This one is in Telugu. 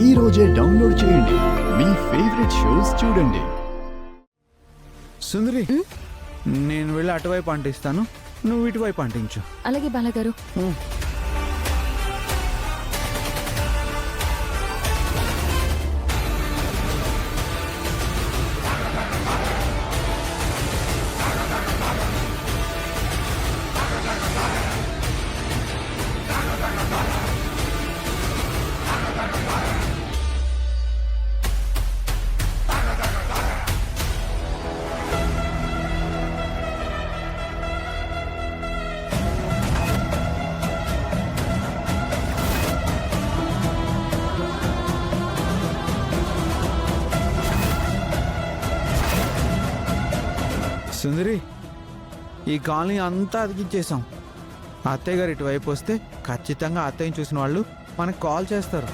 ఈ రోజే డౌన్లోడ్ చేయండి. మీ ఫేవరెట్ షోస్ చూడండి. సుందరి, నేను వెళ్ళి అటువైపు అంటిస్తాను, నువ్వు ఇటువైపు అంటించు. అలాగే బాలగారు. సుందరి, ఈ కాలనీ అంతా అతికించేసాం. అత్తయ్య గారు ఇటువైపు వస్తే ఖచ్చితంగా అత్తయ్యని చూసిన వాళ్ళు మనకు కాల్ చేస్తారు.